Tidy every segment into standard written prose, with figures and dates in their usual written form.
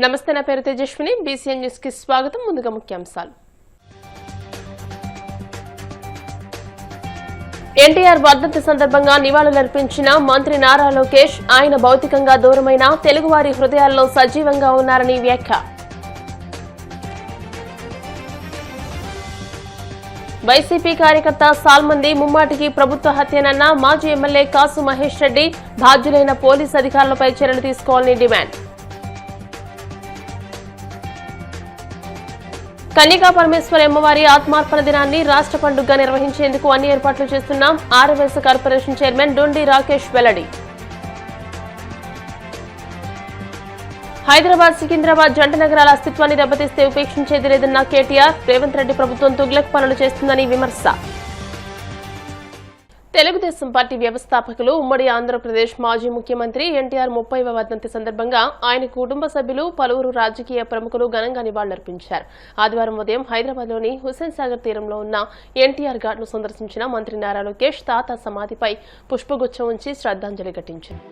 నమస్తే, నా పేరు తేజస్విని. బీసీఎన్ న్యూస్ కి స్వాగతం. ముందుగా ముఖ్యాంశాలు. ఎన్టీఆర్ వర్ధంతి సందర్భంగా నివాళులర్పించిన మంత్రి నారా లోకేష్, ఆయన భౌతికంగా దూరమైన తెలుగువారి హృదయాల్లో సజీవంగా ఉన్నారని వ్యాఖ్య. వైసీపీ కార్యకర్త సాల్మంది ముమ్మాటికి ప్రభుత్వ హత్యనన్న మాజీ ఎమ్మెల్యే కాసు మహేష్ రెడ్డి, బాధ్యులైన పోలీసు అధికారులపై చర్యలు తీసుకోవాలని డిమాండ్. కన్యకా పరమేశ్వరి అమ్మవారి ఆత్మార్పణ దినాన్ని రాష్ట్ర పండుగగా నిర్వహించేందుకు అన్ని ఏర్పాట్లు చేస్తున్నాం. RMS corporation chairman Dondi Rakesh వెల్లడి. హైదరాబాద్ సికింద్రాబాద్ జంట నగరాల అస్తిత్వాన్ని దెబ్బతీస్తే ఉపేక్షించేది లేదన్న కేటీఆర్, రేవంత్ రెడ్డి ప్రభుత్వం తుగ్లక్ పనులు చేస్తుందని విమర్శ. తెలుగుదేశం పార్టీ వ్యవస్థాపకులు, ఉమ్మడి ఆంధ్రప్రదేశ్ మాజీ ముఖ్యమంత్రి ఎన్టీఆర్ 30వ వర్ధంతి సందర్భంగా ఆయన కుటుంబ సభ్యులు, పలువురు రాజకీయ ప్రముఖులు ఘనంగా నివాళులర్పించారు. ఆదివారం ఉదయం హైదరాబాద్లోని హుస్సేన్ సాగర్ తీరంలో ఉన్న ఎన్టీఆర్ ఘాట్ను సందర్శించిన మంత్రి నారా లోకేష్ తాత సమాధిపై పుష్పగుచ్చం ఉంచి శ్రద్ధాంజలి ఘటించారు.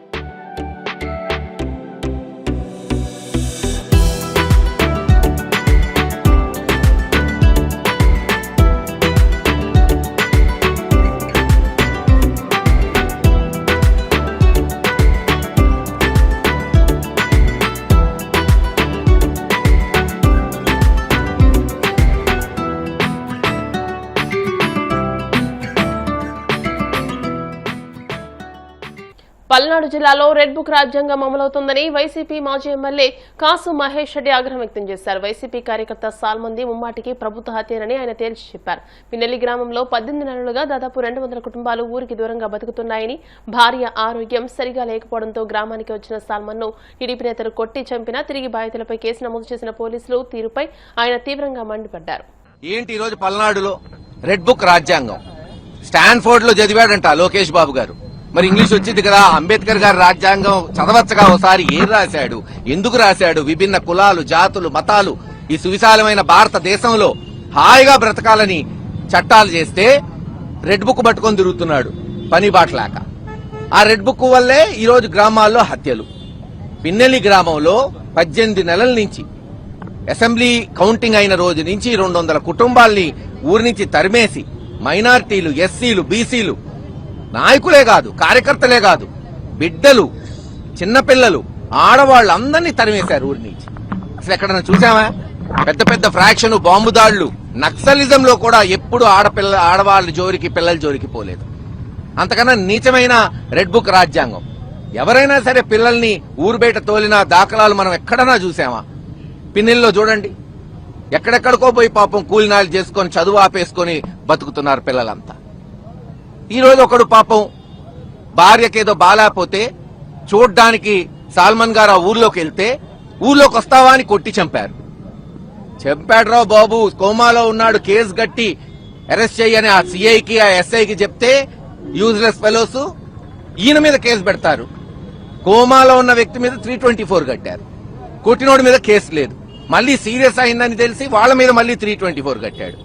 పల్నాడు జిల్లాలో రెడ్ బుక్ రాజ్యాంగం అమలవుతోందని వైసీపీ మాజీ ఎమ్మెల్యే కాసు మహేష్ రెడ్డి ఆగ్రహం వ్యక్తం చేశారు. వైసీపీ కార్యకర్త సాల్మంది ముమ్మాటికి ప్రభుత్వ హత్యనని ఆయన తేల్చి చెప్పారు. పిన్నెల్లి గ్రామంలో 18 నెలలుగా దాదాపు 200 కుటుంబాలు ఊరికి దూరంగా బతుకుతున్నాయని, భార్య ఆరోగ్యం సరిగా లేకపోవడంతో గ్రామానికి వచ్చిన సాల్మన్ను టీడీపీ నేతలు కొట్టి చంపినా తిరిగి బాధితులపై కేసు నమోదు చేసిన పోలీసులు తీరుపై ఆయన తీవ్రంగా మండిపడ్డారు. ఏంటి ఈరోజు పల్నాడులో రెడ్ బుక్ రాజ్యాంగం స్టాన్ఫోర్డ్ లో చదివాడంట లోకేష్ బాబు గారు. మరి ఇంగ్లీష్ వచ్చింది కదా, అంబేద్కర్ గారి రాజ్యాంగం చదవచ్చగా ఒకసారి. ఏం రాశాడు, ఎందుకు రాశాడు? విభిన్న కులాలు, జాతులు, మతాలు ఈ సువిశాలమైన భారతదేశంలో హాయిగా బ్రతకాలని చట్టాలు చేస్తే రెడ్ బుక్ పట్టుకొని తిరుగుతున్నాడు పని బాటలాక. ఆ రెడ్ బుక్ వల్లే ఈరోజు గ్రామాల్లో హత్యలు. పిన్నెల్లి గ్రామంలో 18 నెలల నుంచి అసెంబ్లీ కౌంటింగ్ అయిన రోజు నుంచి 200 కుటుంబాల్ని ఊరి నుంచి తరిమేసి మైనారిటీలు, ఎస్సీలు, బీసీలు, నాయకులే కాదు, కార్యకర్తలే కాదు, బిడ్డలు, చిన్నపిల్లలు, ఆడవాళ్లు అందరినీ తరిమేశారు ఊరి నుంచి. అసలు ఎక్కడన్నా చూసామా? పెద్ద పెద్ద ఫ్రాక్షన్, బాంబు దాడులు, నక్సలిజంలో కూడా ఎప్పుడు ఆడవాళ్ళ జోరికి, పిల్లల జోరికి పోలేదు. అంతకన్నా నీచమైన రెడ్ బుక్ రాజ్యాంగం. ఎవరైనా సరే పిల్లల్ని ఊరు బయట తోలిన దాఖలాలు మనం ఎక్కడన్నా చూసామా? పిన్నెల్లో చూడండి, ఎక్కడెక్కడికో పోయి పాపం కూలినాలు చేసుకొని చదువు ఆపేసుకొని బతుకుతున్నారు పిల్లలంతా. ఈ రోజు ఒకడు పాపం భార్యకేదో బాలేకపోతే చూడ్డానికి సాల్మన్ గారు ఆ ఊర్లోకి వెళ్తే ఊర్లోకి వస్తావా అని కొట్టి చంపారు. చంపాడురావు బాబు, కోమాలో ఉన్నాడు, కేసు గట్టి అరెస్ట్ చేయని ఆ సిఐకి, ఆ ఎస్ఐకి చెప్తే యూజ్లెస్ ఫెలోస్ ఈయన మీద కేసు పెడతారు. కోమాలో ఉన్న వ్యక్తి మీద 324 కట్టారు. కొట్టినోడి మీద కేసు లేదు. మళ్లీ సీరియస్ అయిందని తెలిసి వాళ్ళ మీద మళ్లీ 324 కట్టాడు.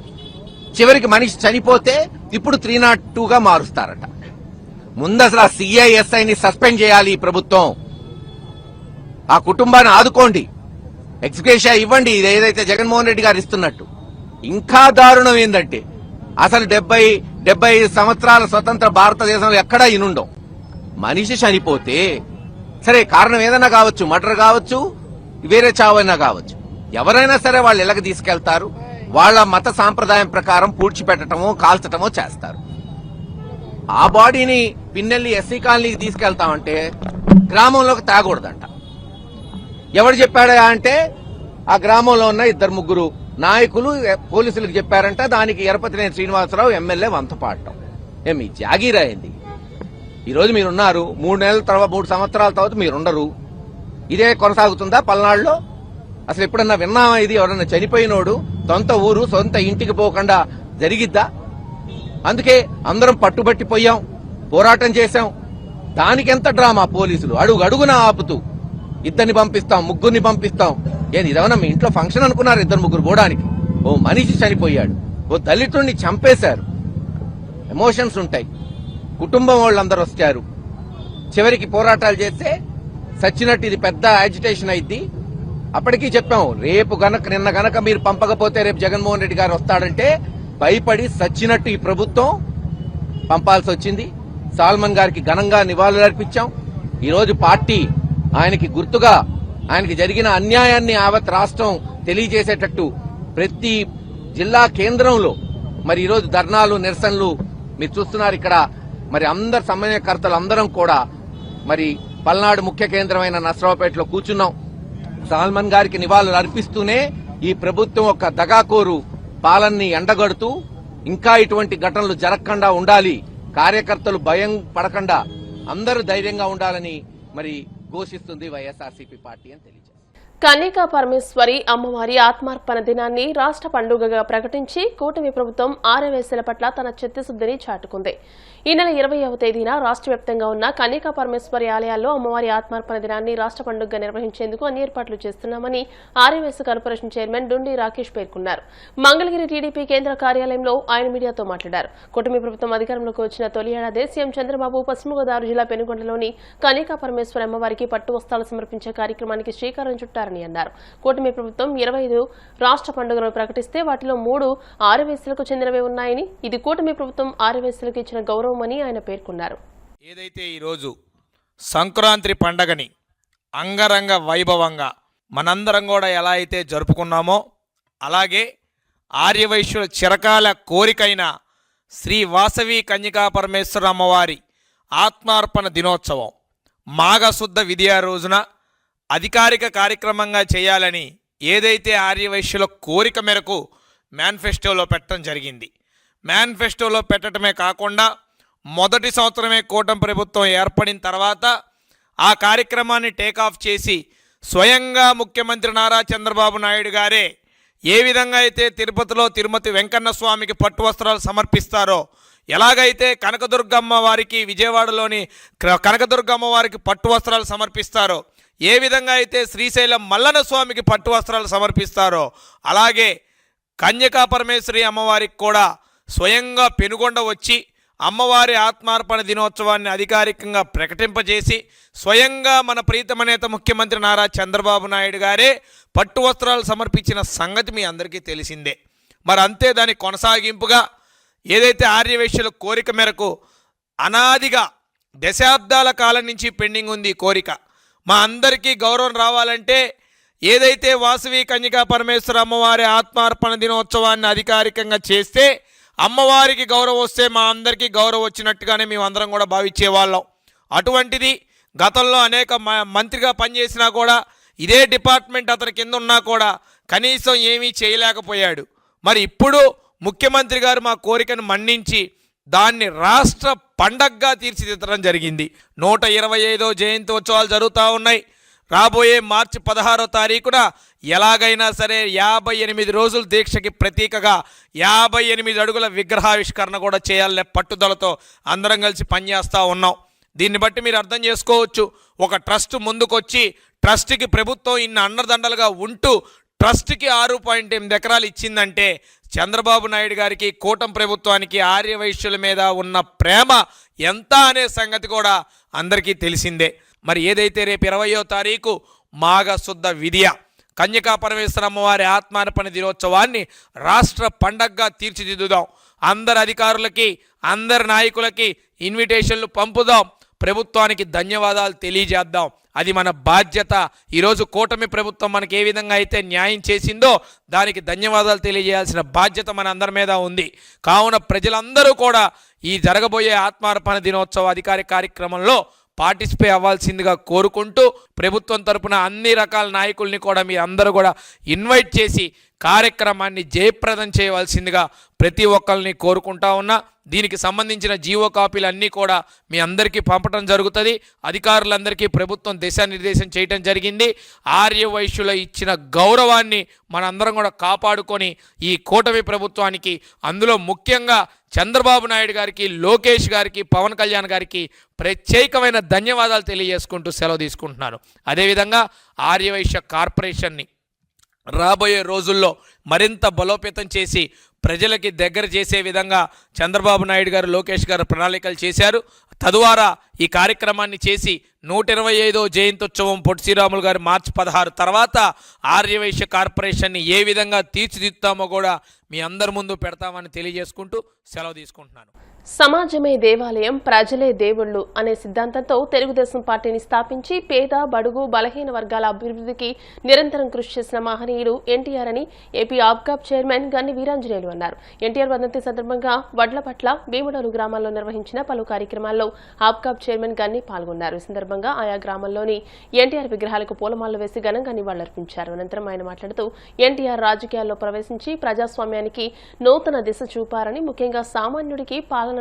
చివరికి మనిషి చనిపోతే ఇప్పుడు 302గా మారుస్తారట. ముందు అసలు ఆ సిఐఎస్ఐని సస్పెండ్ చేయాలి ఈ ప్రభుత్వం. ఆ కుటుంబాన్ని ఆదుకోండి, ఎక్స్గ్రేషియా ఇవ్వండి, ఏదైతే జగన్మోహన్ రెడ్డి గారు ఇస్తున్నట్టు. ఇంకా దారుణం ఏంటంటే అసలు 70 సంవత్సరాల స్వతంత్ర భారతదేశంలో ఎక్కడా ఇనుండవు. మనిషి చనిపోతే సరే, కారణం ఏదైనా కావచ్చు, మర్డర్ కావచ్చు, వేరే చావైనా కావచ్చు, ఎవరైనా సరే వాళ్ళు ఇళ్ళకి తీసుకెళ్తారు. వాళ్ళ మత సాంప్రదాయం ప్రకారం పూడ్చిపెట్టడమో కాల్చటమో చేస్తారు. ఆ బాడీని పిన్నెల్లి ఎస్సీ కాలనీకి తీసుకెళ్తామంటే గ్రామంలోకి తాగకూడదంట. ఎవరు చెప్పాడా అంటే ఆ గ్రామంలో ఉన్న 2-3 నాయకులు పోలీసులకు చెప్పారంట. దానికి ఎరపతినేని శ్రీనివాసరావు ఎమ్మెల్యే వంతపాడటం. ఏమి జాగీరా అయింది? ఈరోజు మీరున్నారు, 3 సంవత్సరాల తర్వాత మీరుండరు. ఇదే కొనసాగుతుందా పల్నాడులో? అసలు ఎప్పుడన్నా విన్నామా ఇది? ఎవరన్నా చనిపోయినోడు సొంత ఊరు, సొంత ఇంటికి పోకుండా జరిగిద్దా? అందుకే అందరం పట్టుబట్టిపోయాం, పోరాటం చేశాం. దానికెంత డ్రామా పోలీసులు అడుగు అడుగున ఆపుతూ 2 పంపిస్తాం, 3 పంపిస్తాం. ఇదేమన్నా మీ ఇంట్లో ఫంక్షన్ అనుకున్నారు? 2-3 పోవడానికి. ఓ మనిషి చనిపోయాడు, ఓ దళితుడిని చంపేశారు. ఎమోషన్స్ ఉంటాయి. కుటుంబం వాళ్ళందరూ వచ్చారు. చివరికి పోరాటాలు చేస్తే సచ్చినట్టు ఇది పెద్ద యాజిటేషన్ అయింది. అప్పటికీ చెప్పాం, నిన్న గనక మీరు పంపకపోతే రేపు జగన్మోహన్ రెడ్డి గారు వస్తాడంటే భయపడి సచ్చినట్టు ఈ ప్రభుత్వం పంపాల్సి వచ్చింది. సాల్మన్ గారికి ఘనంగా నివాళులర్పించాం. ఈ రోజు పార్టీ ఆయనకి గుర్తుగా ఆయనకి జరిగిన అన్యాయాన్ని యావత్ రాష్ట్రం తెలియజేసేటట్టు ప్రతి జిల్లా కేంద్రంలో మరి ఈరోజు ధర్నాలు, నిరసనలు మీరు చూస్తున్నారు. ఇక్కడ మరి అందరు సమన్వయకర్తలు అందరం కూడా మరి పల్నాడు ముఖ్య కేంద్రమైన నర్సరావుపేటలో కూర్చున్నాం. సాల్మన్ గారికి నివాళులు అర్పిస్తూనే ఈ ప్రభుత్వం ఒక దగాకోరు పాలనని ఎండగడుతూ ఇంకా ఇటువంటి ఘటనలు జరగకుండా ఉండాలి, కార్యకర్తలు భయం పడకుండా అందరూ ధైర్యంగా ఉండాలని మరి ఘోషిస్తుంది వైఎస్ఆర్సీపీ పార్టీ అని తెలియజేస్తారు. కన్యకా పరమేశ్వరి అమ్మవారి ఆత్మార్పణ దినాన్ని రాష్ట్ర పండుగగా ప్రకటించి కూటమి ప్రభుత్వం ఆరవేశల పట్ల తన చిత్తశుద్ధిని చాటుకుంది. ఈ నెల 20వ తేదీన రాష్ట్ర వ్యాప్తంగా ఉన్న కన్యకా పరమేశ్వరి ఆలయాల్లో అమ్మవారి ఆత్మార్పణ దినాన్ని రాష్ట్ర పండుగగా నిర్వహించేందుకు అన్ని ఏర్పాట్లు చేస్తున్నామని ఆర్యవేశ కార్పొరేషన్ చైర్మన్ డుండి రాకేష్ పేర్కొన్నారు. మంగళగిరి టీడీపీ కేంద్ర కార్యాలయంలో ఆయన మీడియాతో మాట్లాడారు. కూటమి ప్రభుత్వం అధికారంలోకి వచ్చిన తొలి ఏడాది సీఎం చంద్రబాబు పశ్చిమ గోదావరి జిల్లా పెనుగొండలోని కన్యకా పరమేశ్వరి అమ్మవారికి పట్టు వస్త్రాలు సమర్పించే కార్యక్రమానికి శ్రీకారం చుట్టారని అన్నారు. కూటమి ప్రభుత్వం 25 రాష్ట్ర పండుగలను ప్రకటిస్తే వాటిలో 3 ఆర్యవేశలకు చెందినవే ఉన్నాయని, ఇది కూటమి ప్రభుత్వం ఆర్యవేశలకు ఇచ్చిన గౌరవమని ఆయన పేర్కొన్నారు. ఏదైతే ఈరోజు సంక్రాంతి పండగని అంగరంగ వైభవంగా మనందరం కూడా ఎలా అయితే జరుపుకున్నామో అలాగే ఆర్యవైశ్యుల చిరకాల కోరికైన శ్రీ వాసవి కన్యకా పరమేశ్వర అమ్మవారి ఆత్మార్పణ దినోత్సవం మాఘశుద్ధ విద్యా రోజున అధికారిక కార్యక్రమంగా చేయాలని ఏదైతే ఆర్యవైశ్యుల కోరిక మేరకు మేనిఫెస్టోలో పెట్టడం జరిగింది. మేనిఫెస్టోలో పెట్టడమే కాకుండా మొదటి సంవత్సరమే కూటమి ప్రభుత్వం ఏర్పడిన తర్వాత ఆ కార్యక్రమాన్ని టేకాఫ్ చేసి స్వయంగా ముఖ్యమంత్రి నారా చంద్రబాబు నాయుడు గారే ఏ విధంగా అయితే తిరుపతిలో తిరుమతి వెంకన్న స్వామికి పట్టు వస్త్రాలు సమర్పిస్తారో, ఎలాగైతే కనకదుర్గమ్మ వారికి విజయవాడలోని కనకదుర్గమ్మ వారికి పట్టు వస్త్రాలు సమర్పిస్తారో, ఏ విధంగా అయితే శ్రీశైలం మల్లన్న స్వామికి పట్టు వస్త్రాలు సమర్పిస్తారో, అలాగే కన్యకా పరమేశ్వరి అమ్మవారికి కూడా స్వయంగా పెనుగొండ వచ్చి అమ్మవారి ఆత్మార్పణ దినోత్సవాన్ని అధికారికంగా ప్రకటింపజేసి స్వయంగా మన ప్రీతమ నేత ముఖ్యమంత్రి నారా చంద్రబాబు నాయుడు గారే పట్టు వస్త్రాలు సమర్పించిన సంగతి మీ అందరికీ తెలిసిందే. మరి అంతే దాని కొనసాగింపుగా ఏదైతే ఆర్యవైశ్యుల కోరిక మేరకు అనాదిగా దశాబ్దాల కాలం నుంచి పెండింగ్ ఉంది ఈ కోరిక, మా అందరికీ గౌరవం రావాలంటే ఏదైతే వాసవి కన్యకా పరమేశ్వర అమ్మవారి ఆత్మార్పణ దినోత్సవాన్ని అధికారికంగా చేస్తే అమ్మవారికి గౌరవం వస్తే మా అందరికీ గౌరవం వచ్చినట్టుగానే మేమందరం కూడా భావించేవాళ్ళం. అటువంటిది గతంలో అనేక మంత్రిగా పనిచేసినా కూడా ఇదే డిపార్ట్మెంట్ అతని కింద ఉన్నా కూడా కనీసం ఏమీ చేయలేకపోయాడు. మరి ఇప్పుడు ముఖ్యమంత్రి గారు మా కోరికను మన్నించి దాన్ని రాష్ట్ర పండగగా తీర్చిదిద్దడం జరిగింది. 125వ జయంతి ఉత్సవాలు జరుగుతూ ఉన్నాయి. రాబోయే మార్చి 16వ తారీఖున ఎలాగైనా సరే 58 రోజుల దీక్షకి ప్రతీకగా 58 అడుగుల విగ్రహావిష్కరణ కూడా చేయాలనే పట్టుదలతో అందరం కలిసి పనిచేస్తూ ఉన్నాం. దీన్ని బట్టి మీరు అర్థం చేసుకోవచ్చు, ఒక ట్రస్ట్ ముందుకొచ్చి ట్రస్ట్కి ప్రభుత్వం ఇన్ని అండదండలుగా ఉంటూ ట్రస్ట్కి 6.8 ఎకరాలు ఇచ్చిందంటే చంద్రబాబు నాయుడు గారికి కూటమి ప్రభుత్వానికి ఆర్యవైశ్యుల మీద ఉన్న ప్రేమ ఎంత అనే సంగతి కూడా అందరికీ తెలిసిందే. మరి ఏదైతే రేపు 20వ తారీఖు మాఘశుద్ధ విద్య కన్యకా పరమేశ్వర అమ్మవారి ఆత్మార్పణ దినోత్సవాన్ని రాష్ట్ర పండగగా తీర్చిదిద్దుదాం. అందరు అధికారులకి అందరి నాయకులకి ఇన్విటేషన్లు పంపుదాం, ప్రభుత్వానికి ధన్యవాదాలు తెలియజేద్దాం. అది మన బాధ్యత. ఈరోజు కూటమి ప్రభుత్వం మనకి ఏ విధంగా అయితే న్యాయం చేసిందో దానికి ధన్యవాదాలు తెలియజేయాల్సిన బాధ్యత మన అందరి మీద ఉంది. కావున ప్రజలందరూ కూడా ఈ జరగబోయే ఆత్మార్పణ దినోత్సవ అధికారిక కార్యక్రమంలో పార్టిసిపేట్ అవ్వాల్సిందిగా కోరుకుంటూ ప్రభుత్వం తరపున అన్ని రకాల నాయకుల్ని కూడా మీ అందరూ కూడా ఇన్వైట్ చేసి కార్యక్రమాన్ని జయప్రదం చేయవలసిందిగా ప్రతి ఒక్కరిని కోరుకుంటా ఉన్నా. దీనికి సంబంధించిన జీవో కాపీలు అన్నీ కూడా మీ అందరికీ పంపడం జరుగుతుంది. అధికారులందరికీ ప్రభుత్వం దిశానిర్దేశం చేయడం జరిగింది. ఆర్యవైశ్యుల ఇచ్చిన గౌరవాన్ని మనందరం కూడా కాపాడుకొని ఈ కూటమి ప్రభుత్వానికి, అందులో ముఖ్యంగా చంద్రబాబు నాయుడు గారికి, లోకేష్ గారికి, పవన్ కళ్యాణ్ గారికి ప్రత్యేకమైన ధన్యవాదాలు తెలియజేసుకుంటూ సెలవు తీసుకుంటున్నాను. అదేవిధంగా ఆర్యవైశ్య కార్పొరేషన్ని రాబోయే రోజుల్లో మరింత బలోపేతం చేసి ప్రజలకి దగ్గర చేసే విధంగా చంద్రబాబు నాయుడు గారు, లోకేష్ గారు ప్రణాళికలు చేశారు. తద్వారా ఈ కార్యక్రమాన్ని చేసి 125వ జయంత్యుత్సవం పొట్టి శ్రీరాములు గారి మార్చి 16 తర్వాత ఆర్యవైశ్య కార్పొరేషన్ని ఏ విధంగా తీర్చిదిద్దామో కూడా మీ అందరి ముందు పెడతామని తెలియజేసుకుంటూ సెలవు తీసుకుంటున్నాను. సమాజమే దేవాలయం, ప్రజలే దేవుళ్ళు అనే సిద్ధాంతంతో తెలుగుదేశం పార్టీని స్థాపించి పేద, బడుగు, బలహీన వర్గాల అభివృద్ధికి నిరంతరం కృషి చేసిన మహనీయుడు ఎన్టీఆర్ అని ఏపీ ఆబ్కాబ్ చైర్మన్ గన్ని వీరాంజనేయులు అన్నారు. ఎన్టీఆర్ వర్ధంతి సందర్భంగా వడ్లపట్ల, భీముడోలు గ్రామాల్లో నిర్వహించిన పలు కార్యక్రమాల్లో ఆబ్కాబ్ చైర్మన్ గన్ని పాల్గొన్నారు. ఈ సందర్భంగా ఆయా గ్రామాల్లోని ఎన్టీఆర్ విగ్రహాలకు పూలమాలలు వేసి ఘనంగా నివాళులర్పించారు. అనంతరం ఆయన మాట్లాడుతూ ఎన్టీఆర్ రాజకీయాల్లో ప్రవేశించి ప్రజాస్వామ్యానికి నూతన దిశ చూపారని, ముఖ్యంగా సామాన్యుడికి పాలన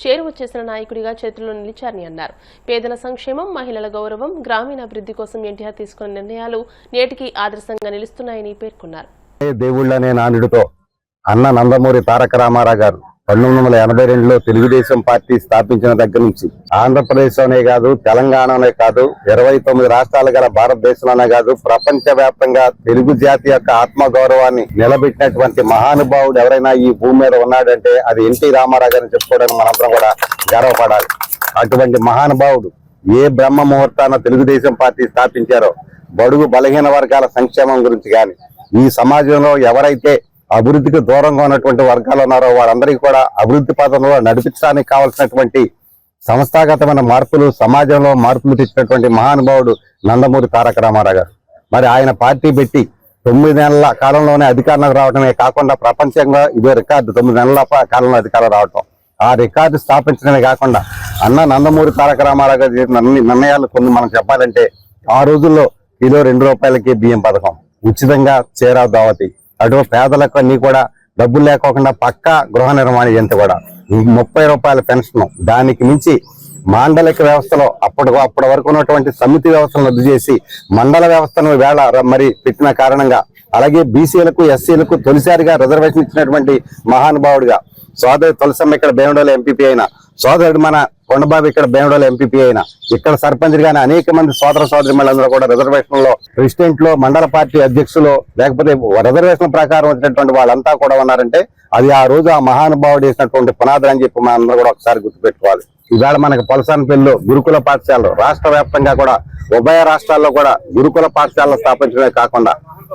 చేరువ చేసిన నాయకుడిగా చరిత్రలో నిలిచారని అన్నారు. పేదల సంక్షేమం, మహిళల గౌరవం, గ్రామీణాభివృద్ధి కోసం ఎన్టీఆర్ తీసుకున్న నిర్ణయాలు నేటికి ఆదర్శంగా నిలుస్తున్నాయని పేర్కొన్నారు. దేవుళ్ళనే నానుడితో అన్న నందమూరి తారక రామారావు గారు 1982లో తెలుగుదేశం పార్టీ స్థాపించిన దగ్గర నుంచి ఆంధ్రప్రదేశ్లోనే కాదు, తెలంగాణనే కాదు, 29 రాష్ట్రాలు గల భారతదేశంలోనే కాదు, ప్రపంచ వ్యాప్తంగా తెలుగు జాతి యొక్క ఆత్మగౌరవాన్ని నిలబెట్టినటువంటి మహానుభావుడు ఎవరైనా ఈ భూమి మీద ఉన్నాడంటే అది ఎన్టీ రామారావు గారిని చెప్పుకోవడానికి మనందరం కూడా గర్వపడాలి. అటువంటి మహానుభావుడు ఏ బ్రహ్మ ముహూర్తాన తెలుగుదేశం పార్టీ స్థాపించారో బడుగు బలహీన వర్గాల సంక్షేమం గురించి కానీ, ఈ సమాజంలో ఎవరైతే అభివృద్ధికి దూరంగా ఉన్నటువంటి వర్గాలు ఉన్నారో వారందరికీ కూడా అభివృద్ధి పథంలో నడిపించడానికి కావాల్సినటువంటి సంస్థాగతమైన మార్పులు, సమాజంలో మార్పులు తెచ్చినటువంటి మహానుభావుడు నందమూరి తారక రామారావు గారు. మరి ఆయన పార్టీ పెట్టి 9 నెలల కాలంలోనే అధికారంలోకి రావడమే కాకుండా ప్రపంచంగా ఇదో రికార్డు, 9 నెలల కాలంలో అధికారం రావటం. ఆ రికార్డు స్థాపించడమే కాకుండా అన్న నందమూరి తారక రామారావు గారు చేసిన నిర్ణయాలు కొన్ని మనం చెప్పాలంటే, ఆ రోజుల్లో కిలో ₹2 బియ్యం పథకం, ఉచితంగా చేరా దావతి, అటు పేదలకు అన్ని కూడా డబ్బులు లేకోకుండా పక్కా గృహ నిర్మాణ ఎంత కూడా ₹30 పెన్షన్. దానికి మించి మాండలిక వ్యవస్థలో అప్పటి వరకు ఉన్నటువంటి సమితి వ్యవస్థను రద్దు చేసి మండల వ్యవస్థను మరి పెట్టిన కారణంగా, అలాగే బీసీలకు, ఎస్సీలకు తొలిసారిగా రిజర్వేషన్ ఇచ్చినటువంటి మహానుభావుడిగా సోదరుడు తులసమ్మ ఇక్కడ భీమడోలు ఎంపీపీ అయినా, సోదరుడు మన కొండబాబు ఇక్కడ భీమడోలు ఎంపీపీ అయినా, ఇక్కడ సర్పంచ్ గానీ అనేక మంది సోదర సోదరిమణులందరూ కూడా రిజర్వేషన్ లో, ప్రెసిడెంట్ లో, మండల పార్టీ అధ్యక్షులు, లేకపోతే రిజర్వేషన్ ప్రకారం వచ్చినటువంటి వాళ్ళంతా కూడా ఉన్నారంటే అది ఆ రోజు ఆ మహానుభావుడు వేసినటువంటి పునాదులు అని చెప్పి మనం అందరూ కూడా ఒకసారి గుర్తుపెట్టుకోవాలి. ఇవాళ మనకి పొలసానపల్లిలో గురుకుల పాఠశాలలు, రాష్ట్ర వ్యాప్తంగా కూడా ఉభయ రాష్ట్రాల్లో కూడా గురుకుల పాఠశాలలు స్థాపించడమే కాకుండా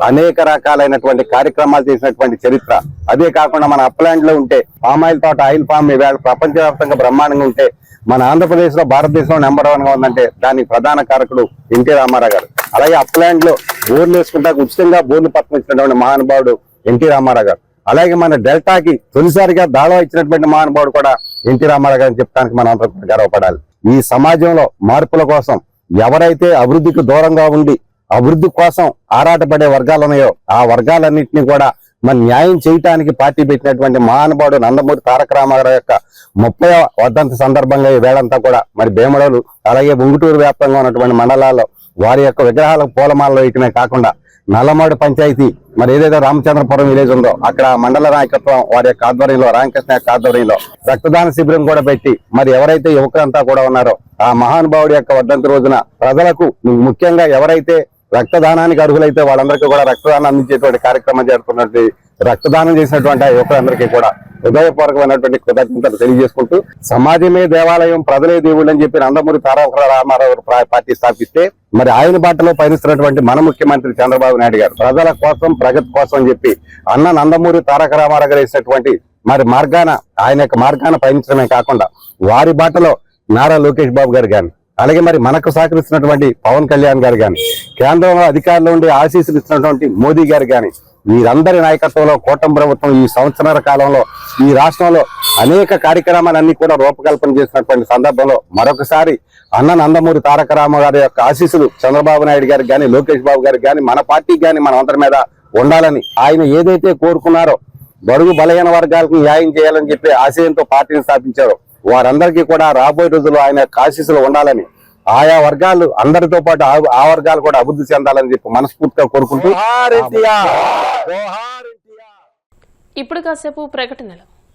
అనేక రకాలైనటువంటి కార్యక్రమాలు చేసినటువంటి చరిత్ర. అదే కాకుండా మన అప్లాండ్ లో ఉంటే పామాయిల్ తోట, ఆయిల్ పామ్ ఇవాళ ప్రపంచవ్యాప్తంగా బ్రహ్మాండంగా ఉంటే మన ఆంధ్రప్రదేశ్ లో భారతదేశంలో నెంబర్ 1 గా ఉందంటే దానికి ప్రధాన కారకుడు ఎన్టీ రామారావు గారు. అలాగే అప్లాండ్ లో బోర్లు వేసుకుంటా ఉచితంగా బోర్లు పక్కన ఇచ్చినటువంటి మహానుభావుడు ఎన్టీ రామారావు గారు. అలాగే మన డెల్టాకి తొలిసారిగా దాళా ఇచ్చినటువంటి మహానుభావుడు కూడా ఎన్టీ రామారావు గారిని చెప్పడానికి మనం అంతా గర్వపడాలి. ఈ సమాజంలో మార్పుల కోసం ఎవరైతే అభివృద్ధికి దూరంగా ఉండి అభివృద్ధి కోసం ఆరాటపడే వర్గాలు ఉన్నాయో ఆ వర్గాలన్నింటినీ కూడా మరి న్యాయం చేయటానికి పార్టీ పెట్టినటువంటి మహానుభావుడు నందమూరి తారక రామారావు యొక్క 30వ వర్ధంతి సందర్భంగా ఈ వేళంతా కూడా మరి భీమడోలు, అలాగే ఉంగుటూరు వ్యాప్తంగా ఉన్నటువంటి మండలాల్లో వారి యొక్క విగ్రహాలకు పూలమాలలో వేయటమే కాకుండా నల్లమాడు పంచాయతీ మరి ఏదైతే రామచంద్రపురం విలేజ్ ఉందో అక్కడ మండల నాయకత్వం వారి యొక్క ఆధ్వర్యంలో, రామకృష్ణ యొక్క ఆధ్వర్యంలో రక్తదాన శిబిరం కూడా పెట్టి మరి ఎవరైతే యువకులంతా కూడా ఉన్నారో ఆ మహానుభావుడి యొక్క వర్ధంతి రోజున ప్రజలకు, ముఖ్యంగా ఎవరైతే రక్తదానానికి అర్హులైతే వాళ్ళందరికీ కూడా రక్తదానం అందించేటువంటి కార్యక్రమం జరుపుకున్నట్టు రక్తదానం చేసినటువంటి ఆ యువకులందరికీ కూడా హృదయపూర్వకమైనటువంటి కృతజ్ఞతలు తెలియజేసుకుంటూ, సమాజమే దేవాలయం, ప్రజలే దేవుళ్ళు అని చెప్పి నందమూరి తారక రామారావు పార్టీ స్థాపిస్తే మరి ఆయన బాటలో పయనిస్తున్నటువంటి మన ముఖ్యమంత్రి చంద్రబాబు నాయుడు గారు ప్రజల కోసం, ప్రగతి కోసం అని చెప్పి అన్న నందమూరి తారక రామారావు గారు వేసినటువంటి మరి మార్గాన, ఆయన యొక్క మార్గాన పయనించడమే కాకుండా వారి బాటలో నారా లోకేష్ బాబు గారు కానీ, అలాగే మరి మనకు సహకరిస్తున్నటువంటి పవన్ కళ్యాణ్ గారు కానీ, కేంద్రంలో అధికారంలో ఉండి ఆశీస్సులు ఇస్తున్నటువంటి మోదీ గారు కానీ, వీరందరి నాయకత్వంలో కూటమి ప్రభుత్వం ఈ సంవత్సరాల కాలంలో ఈ రాష్ట్రంలో అనేక కార్యక్రమాలన్నీ కూడా రూపకల్పన చేసినటువంటి సందర్భంలో మరొకసారి అన్న నందమూరి తారక రామారావు గారి యొక్క ఆశీస్సులు చంద్రబాబు నాయుడు గారికి కానీ, లోకేష్ బాబు గారికి కానీ, మన పార్టీకి కానీ మన అందరి మీద ఉండాలని, ఆయన ఏదైతే కోరుకున్నారో బడుగు బలహీన వర్గాలకు న్యాయం చేయాలని చెప్పి ఆశయంతో పార్టీని స్థాపించారో వారందరికీ కూడా రాబోయే రోజుల్లో ఆయన యొక్క ఆశీస్సులు ఉండాలని, ఆయా వర్గాలు అందరితో పాటు ఆ వర్గాలు కూడా అభివృద్ధి చెందాలని చెప్పి మనస్ఫూర్తిగా కోరుకుంటూ ఇప్పుడు కాసేపు ప్రకటనలు.